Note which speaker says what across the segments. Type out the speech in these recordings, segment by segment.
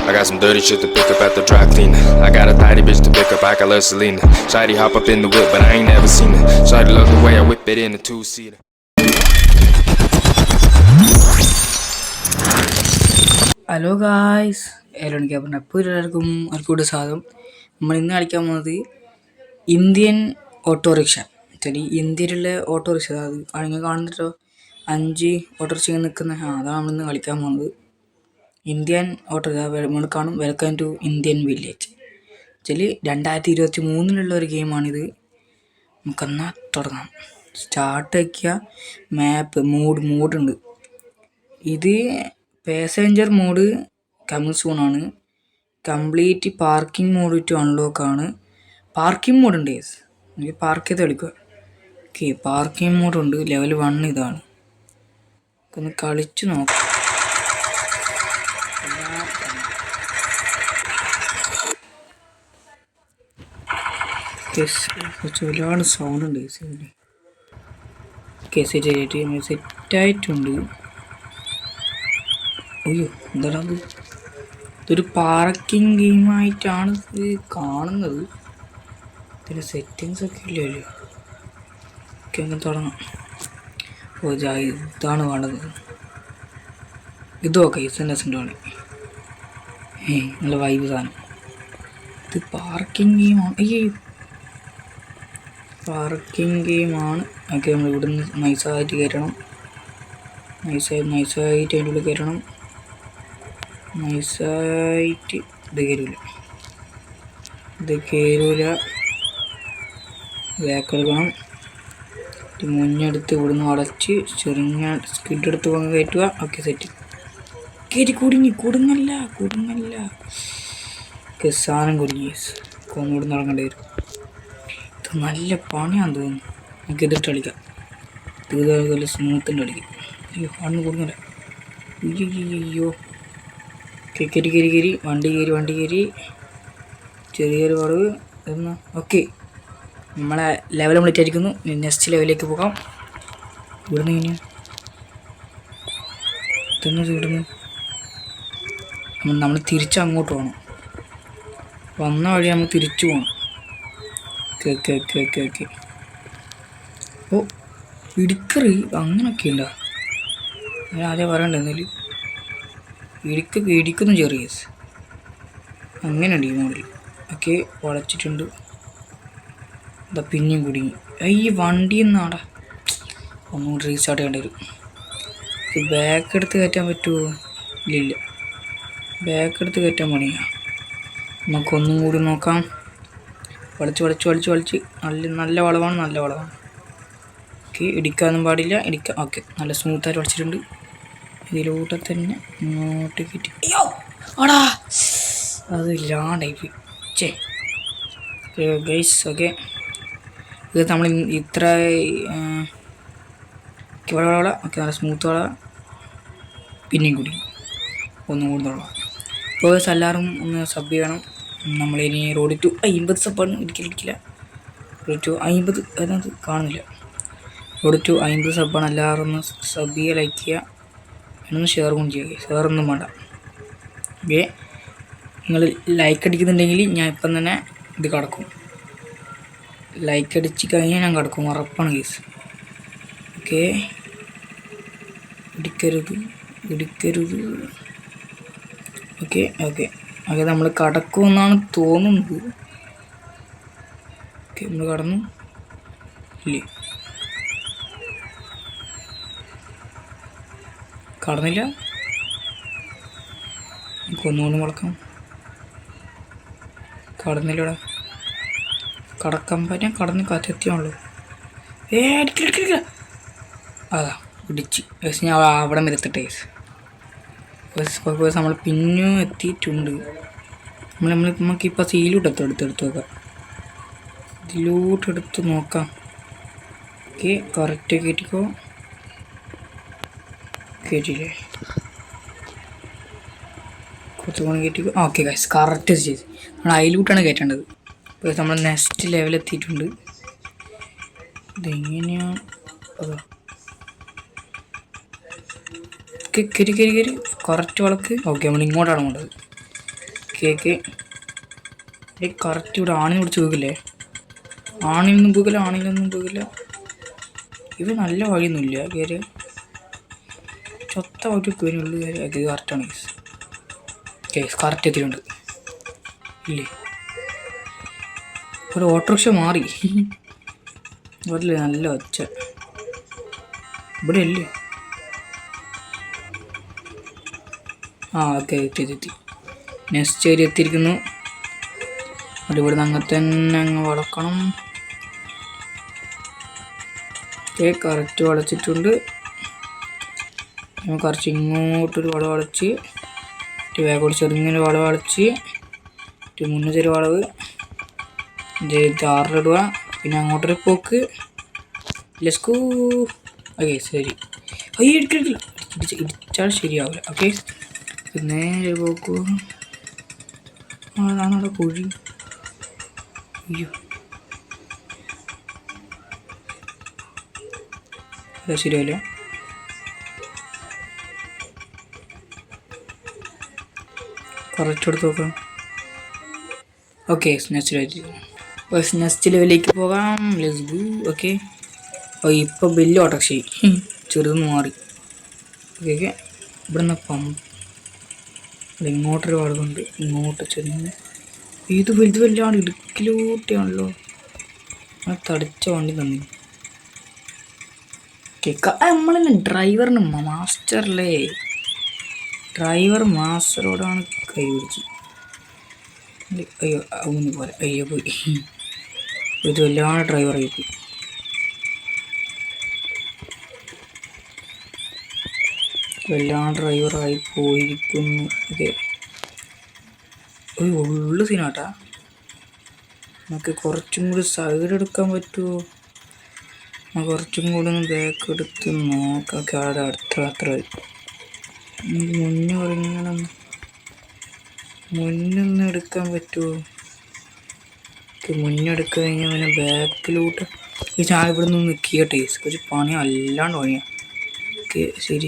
Speaker 1: I got some dirty shit to pick up at the dry cleaner. I got a tidy bitch to pick up, I got love Selena. Shawty hop up in the whip, but I ain't never seen her. Shawty love the way I whip it in a two-seater.
Speaker 2: Hello guys, എനിക്ക് അപ്പോൾ എല്ലാവർക്കും ഒരു സ്വാഗതം. നമ്മൾ ഇന്ന് കളിക്കാൻ പോകുന്നത് Indian autorickshaw. ശരി, ഇന്ത്യയിലുള്ള ഓട്ടോറിക്ഷ അത് നിങ്ങൾ കാണുന്നിട്ടോ, 5 ഓട്ടോറിക്ഷ നിൽക്കുന്ന അതാണ് നമ്മളിന്ന് കളിക്കാൻ പോകുന്നത്. ഇന്ത്യൻ ഓട്ടോറിക്ഷ നമ്മൾ കാണും. Welcome to Indian village. ശരി, 2023 ഒരു ഗെയിമാണിത്. നമുക്കെന്നാൽ തുടങ്ങാം. സ്റ്റാർട്ട് ആക്കിയ മാപ്പ് മോഡുണ്ട്. ഇത് പാസഞ്ചർ മോഡ് കമ്മിങ് സൂൺ ആണ്. Complete parking mode to unlock ആണ്. പാർക്കിംഗ് മോഡ് ഉണ്ട്, എനിക്ക് പാർക്ക് ചെയ്ത് കളിക്കുക. ഓക്കെ, പാർക്കിംഗ് മോഡ് ഉണ്ട്. ലെവൽ 1 ഇതാണ്. ഒന്ന് കളിച്ച് നോക്കാം. കുറച്ച് ഒരുപാട് സൗണ്ട് ഉണ്ട്. സെറ്റായിട്ടുണ്ട്. അയ്യോ, എന്താണ് അത്? ഇതൊരു പാർക്കിംഗ് ഗെയിമായിട്ടാണ് ഇത് കാണുന്നത്. ഇതിന് സെറ്റിങ്സ് ഒക്കെ ഇല്ലല്ലോ. ഓക്കെ, അങ്ങനെ തുടങ്ങാം. ഓ ഇതാണ് വേണ്ടത്. ഇതൊക്കെ ഇസൻഡസിൻ്റെ നല്ല വൈബ് സാധനം. ഇത് പാർക്കിംഗ് ഗെയിമാണ്. അയ്യോ, പാർക്കിംഗ് ഗെയിമാണ്. ഓക്കെ, നമ്മൾ ഇവിടുന്ന് നൈസായിട്ട് കയറ്റണം. നൈസായിട്ട് അതിൻ്റെ ഉള്ളിൽ കയറ്റണം. നൈസായിട്ട് ഇത് കയറൂല. ബാക്കെടുക്കണം. മുന്നെടുത്ത് ഇവിടുന്ന് വളച്ച് ചെറിയ സ്കിഡ് എടുത്ത് പോകാൻ കയറ്റുക. Okay, set. കയറ്റി കുടുങ്ങല്ല. സാധനം കുടുങ്ങി. കൊന്നിവിടുന്ന് ഇറങ്ങേണ്ടി വരും. ഇത് നല്ല പണിയാന്ന് തോന്നുന്നു. നമുക്ക് ഇതിട്ട് കളിക്കാം. ഇത് നല്ല സ്മൂത്തിൻ്റെ കളിക്കാം. അയ്യോ, അന്ന് കുടുങ്ങല. അയ്യോ, കയറി വണ്ടി കയറി ചെറിയൊരു വളവ് എന്നാ. ഓക്കെ, നമ്മളെ ലെവൽ കംപ്ലീറ്റ്. നെക്സ്റ്റ് ലെവലിലേക്ക് പോകാം. ഇവിടുന്ന് ഇവിടുന്ന് നമ്മൾ തിരിച്ച് അങ്ങോട്ട് പോകണം. വന്ന വഴി നമ്മൾ തിരിച്ചു പോകണം. ഓക്കെ. ഓ, ഇടിക്കറി അങ്ങനൊക്കെ ഉണ്ടോ? ഞാൻ ആദ്യം പറയണ്ടേ എന്നാലും ഇടിക്കുന്നു ചെറിയ അങ്ങനെയുണ്ട് ഈ മോഡൽ. ഓക്കെ, വളച്ചിട്ടുണ്ട്. എന്താ പിന്നെയും കുടുങ്ങി. ഈ വണ്ടി എന്നാടാ, ഒന്നും റീസ്റ്റാർട്ട് ചെയ്യേണ്ടി വരും. ബാക്ക് എടുത്ത് കയറ്റാൻ പറ്റുമോ? ഇല്ല, ബാക്ക് എടുത്ത് കയറ്റാൻ പണിയാ. നമുക്കൊന്നും കൂടി നോക്കാം. വലിച്ച് നല്ല വളവാണ്. ഓക്കെ, ഇടിക്കാനൊന്നും പാടില്ല. ഓക്കെ, നല്ല സ്മൂത്തായിട്ട് വളച്ചിട്ടുണ്ട്. ഇതിലൂടെ തന്നെ ഇങ്ങോട്ട് കിട്ടി. അയ്യോ ആടാ, അത് ഇല്ലാണ്ടായി. ഗൈസ്, ഓക്കെ, ഇത് നമ്മൾ ഇത്ര വള. ഓക്കെ, നല്ല സ്മൂത്ത് വള. പിന്നെയും കൂടി ഒന്നും കൂടുതലുള്ള. ഇപ്പോൾ എല്ലാവരും ഒന്ന് സബ് ചെയ്യണം. നമ്മളിനി റോഡ് ടു 50 സബ്ബാണ്. ഇരിക്കില്ല. റോഡ് ടു 50 അതിനകത്ത് കാണുന്നില്ല. റോഡ് ടു 50 സബ്ബാണ്. എല്ലാവരും ഒന്ന് സബ് ചെയ്യുക, ലൈക്ക് ചെയ്യുക, എന്നൊന്ന് ഷെയറും ചെയ്യുക. ഷെയറൊന്നും വേണ്ട. ഓക്കെ, നിങ്ങൾ ലൈക്ക് അടിക്കുന്നുണ്ടെങ്കിൽ ഞാൻ ഇപ്പം തന്നെ ഇത് കിടക്കും. ലൈക്ക് അടിച്ച് കഴിഞ്ഞാൽ ഞാൻ കിടക്കും, ഉറപ്പാണ് കേസ്. ഓക്കെ, ഇടിക്കരുത്. ഓക്കെ, നമ്മൾ കടക്കുമെന്നാണ് തോന്നുന്നത്. ഓക്കെ, നമ്മൾ കടന്നു. ഇല്ലേ, കടന്നില്ല. ഒന്നുകൊണ്ട് വളക്കാം. കടന്നില്ലടാ. കടക്കാൻ പറ്റാൻ കടന്ന് കാറ്റെത്തിയാണല്ലോ. അടിക്കില്ല. അതാ ഇടിച്ച്. ഞാൻ അവിടെ നിരത്തിട്ടെ. നമ്മൾ പിന്നും എത്തിയിട്ടുണ്ട്. നമുക്കിപ്പോൾ സീലൂട്ട് എടുത്ത് നോക്കാം. ഇതിലൂട്ടെടുത്ത് നോക്കാം. ഓക്കെ, കറക്റ്റ് കയറ്റിക്കോ. കയറ്റില്ലേ? കുറച്ച് പണി കയറ്റിക്കോ. ഓക്കെ ഗൈസ്, കറക്റ്റ് ചെയ്ത് നമ്മൾ അതിലൂട്ടാണ് കയറ്റേണ്ടത്. ഇപ്പോൾ നമ്മൾ നെക്സ്റ്റ് ലെവലെത്തിയിട്ടുണ്ട്. ഇതെങ്ങനെയാണ്? കയറി കറക്റ്റ് വളക്ക്. ഓക്കെ, നമ്മൾ ഇങ്ങോട്ടാണ് കൊണ്ടത്. കേക്ക് കറക്റ്റ് ഇവിടെ ആണിന് പിടിച്ച് പോകില്ലേ? ആണിനൊന്നും പോകില്ല. ഇവ നല്ല വഴിയൊന്നുമില്ല കയറി ചൊത്ത വഴി പേരുള്ളൂ കയറി. അത് കറക്റ്റാണ് കേസ് കറക്റ്റ് എത്തിയിട്ടുണ്ട് ഇല്ലേ? ഒരു ഓട്ടോറിക്ഷ മാറി അതിൽ നല്ല ഒച്ച ഇവിടെ അല്ലേ? ഓക്കെ എത്തി നെക്സ്റ്റ് ഏരിയ എത്തിയിരിക്കുന്നു. അത് ഇവിടെ നിന്ന് അങ്ങനെ തന്നെ അങ്ങ് വളക്കണം. Okay correct വളച്ചിട്ടുണ്ട്. കുറച്ച് ഇങ്ങോട്ടൊരു വളവ് വളച്ച് വേഗം ചെറുങ്ങനെ വളവ് വളച്ച് മുന്നേ ചെറിയ വളവ് ആറിലിടുക. പിന്നെ അങ്ങോട്ടൊരു പോക്ക്. ലെസ്കൂ. ഓക്കെ ശരി. എടുക്കില്ല ഇടിച്ചാൽ ശരിയാവില്ല. ഓക്കെ നേരെ പോക്കൂ. അതാണ് കുഴി. അയ്യോ ശരിയല്ല. കറക്റ്റ് നോക്കാം. ഓക്കെ നെക്സ്റ്റ് ലെവലിലേക്ക് പോകാം. Let's go. ഓക്കെ ഇപ്പോൾ വലിയ ഓട്ടോറിക്ഷ ചെറുതെന്ന് മാറി. ഓക്കെ ഇവിടെ നിന്ന് ഇങ്ങോട്ടൊരു വളവുണ്ട്. ഇങ്ങോട്ട് ചെന്ന് ഇത് വല്ലാണ്ട് ഇടുക്കിലൂട്ടിയാണല്ലോ. തടിച്ച വണ്ടി തന്നെ. നമ്മളെന്നെ ഡ്രൈവറിന് മാസ്റ്ററല്ലേ? ഡ്രൈവർ മാസ്റ്ററോടാണ് കൈ പിടിച്ച്. അയ്യോ ഒന്ന് പോലെ. അയ്യോ പോയി. ഇത് വല്ലാണ്ട് ഡ്രൈവറായി പോയി. ഡ്രൈവറായി പോയിരിക്കുന്നു. ഓക്കെ ഉള്ളു സീനാട്ടാ. നമുക്ക് കുറച്ചും കൂടി സൈഡ് എടുക്കാൻ പറ്റുമോ? കുറച്ചും കൂടി ഒന്ന് ബാക്ക് എടുത്ത് നോക്കാം. അവിടെ അത്ര മുന്നൊന്ന് എടുക്കാൻ പറ്റുമോ? മുന്നെടുക്കാൻ കഴിഞ്ഞാൽ പിന്നെ ബാക്കിലോട്ട് ഈ ചായ ഇവിടെ നിന്ന് നിൽക്കിയട്ടെ. ഒരു പണി അല്ലാണ്ട് പണിയാണ്. ഓക്കെ ശരി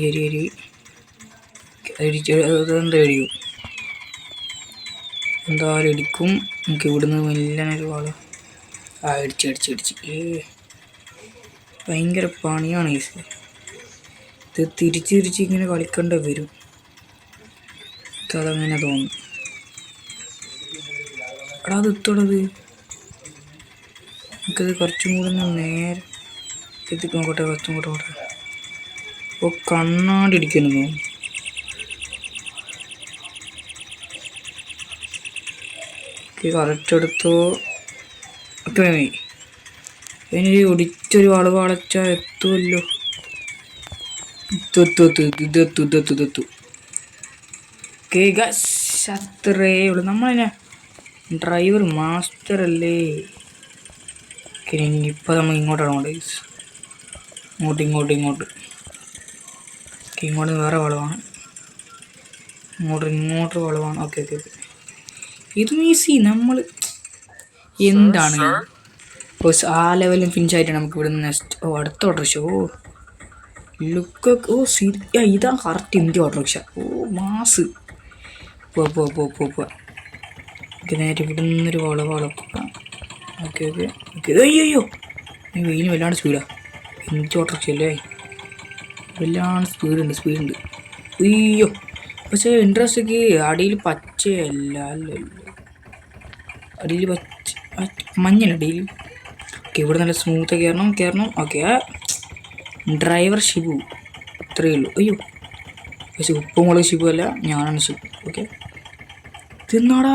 Speaker 2: അതെന്താ അടിക്കും? എന്തായാലും ഇടിക്കും. നമുക്ക് ഇവിടുന്ന് മെല്ലനൊരു വാള് അടിച്ച് ഭയങ്കര പണിയാണ് ഇത്. തിരിച്ച് ഇങ്ങനെ കളിക്കേണ്ടി വരും. അതങ്ങനെ തോന്നും. അത് എത്തോടത്? നമുക്കത് കുറച്ചും കൂടെ ഒന്ന് നേരെ നോക്കട്ടെ. കുറച്ചും കൂടെ കണ്ണാടി ഇടിക്കുന്നു തോന്നുന്നു. കറക്റ്റ് എടുത്തോ. ഒക്കെ ഇനി ഒടിച്ചൊരു വളവ് വളച്ചാൽ എത്തുമല്ലോ. ഇതെത്തു. അത്രേ ഉള്ളൂ. നമ്മളതിനെ ഡ്രൈവർ മാസ്റ്റർ അല്ലേ? ഇപ്പം നമ്മൾ ഇങ്ങോട്ടാണ് ഇങ്ങോട്ട് വേറെ വളവാണ്. ഇങ്ങോട്ട് വളവാണ്. ഓക്കെ ഇതും ഈസി. നമ്മൾ എന്താണ് ആ ലെവലും ഫിനിഷായിട്ടാണ് നമുക്ക് ഇവിടെ നിന്ന് നെക്സ്റ്റ് അടുത്ത ഓട്ടോറിക്ഷ. ലുക്കൊക്കെ ഇതാ കറക്റ്റ് ഇന്ത്യ ഓട്ടോറിക്ഷ. മാസ്. പോ നേരെ ഇവിടെ നിന്നൊരു വളക്കുക. ഓക്കെ അയ്യോ വെയിന് വല്ലാണ്ട് സ്പീഡാ. ഇന്ത്യ ഓട്ടോറിക്ഷ അല്ലേ? വല്ലാണ്ട് സ്പീഡുണ്ട്. അയ്യോ പക്ഷേ ഇൻട്രസ്റ്റ് അടിയിൽ പച്ചയല്ല. അടിയിൽ മഞ്ഞല്ല അടിയിൽ. ഓക്കെ ഇവിടെ നല്ല സ്മൂത്ത് കയറണം. ഓക്കെ ഡ്രൈവർ ഷിബു ഇത്രയേ ഉള്ളൂ. അയ്യോ പക്ഷെ ഉപ്പുമുളക് ഷിബു അല്ല, ഞാനാണ് ഷിബു. ഓക്കെ തിന്നാടാ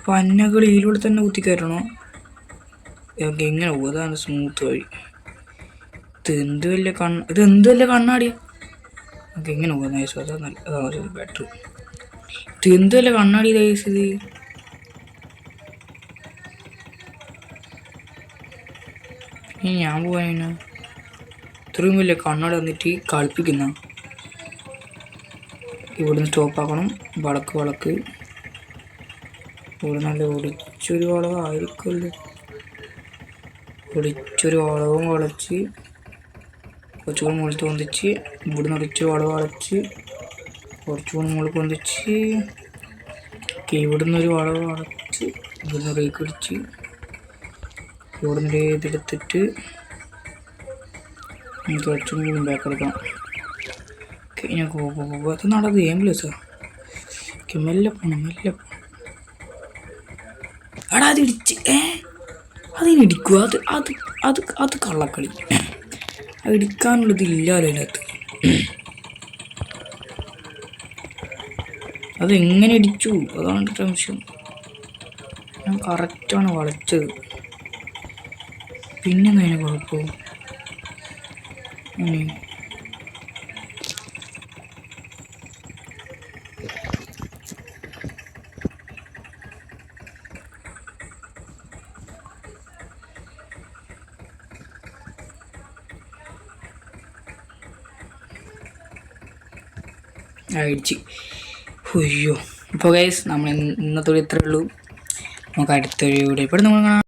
Speaker 2: പന്നകളിയിലൂടെ തന്നെ കുത്തിക്കയറ്റണോ? ഓക്കെ എങ്ങനെ പോകും? അതാണ് സ്മൂത്ത് വഴി. ഇതെന്ത് വലിയ കണ്ണാടിയാ. ഓക്കെ എങ്ങനെ പോകും? അതാണ് ബെറ്റർ. ഇതെന്ത് വലിയ കണ്ണാടി ഇത്. ഇനി ഞാൻ പോകാനാ? ഇത്രയും വലിയ കണ്ണാടി വന്നിട്ട് കളിപ്പിക്കുന്ന. ഇവിടുന്ന് സ്റ്റോപ്പാക്കണം. വളക്ക് ഇവിടെ നല്ല ഒടിച്ചൊരു വളവ് ആയിരിക്കുമല്ലോ. ഒടിച്ചൊരു വളവും വളച്ച് കുറച്ചുകൂടി മുകളിൽ പൊന്തിച്ച് ഇവിടുന്ന് ഒടിച്ചൊരു വളവ് വളച്ച് കുറച്ചുകൂടി മുകളിൽ പൊന്തിച്ച് ഓക്കെ, ഇവിടുന്ന് ഒരു വളവ് വളച്ച് ഇവിടുന്ന് ബ്രേക്ക് പിടിച്ച് ഇവിടുന്ന് ഇതെടുത്തിട്ട് എനിക്ക് കുറച്ചും കൂടി ബാക്ക് എടുക്കണം. ഓക്കെ, ഞാൻ അത് നടന്നത് ആംബുലൻസാ. ഓക്കെ, മെല്ലെ പോണം. എടാ അതിടിച്ച് അതിനിടിക്കുക. അത് അത് അത് കള്ളക്കളി. അത് ഇടിക്കാനുള്ളത് ഇല്ലല്ലോ അതിനകത്ത്. അതെങ്ങനെ ഇടിച്ചു? അതാണ് ടെൻഷൻ. ഞാൻ കറക്റ്റാണ് വളച്ചത്. പിന്നെ അതിന് കുഴപ്പവും അടിച്ച്. അയ്യോ. ഇപ്പോൾ ഗൈസ് നമ്മൾ ഇന്നത്തോടെ ഇത്രയേ ഉള്ളൂ. നമുക്ക് അടുത്തൊരു വീഡിയോ ഇപ്പോൾ നമ്മൾ കാണാം.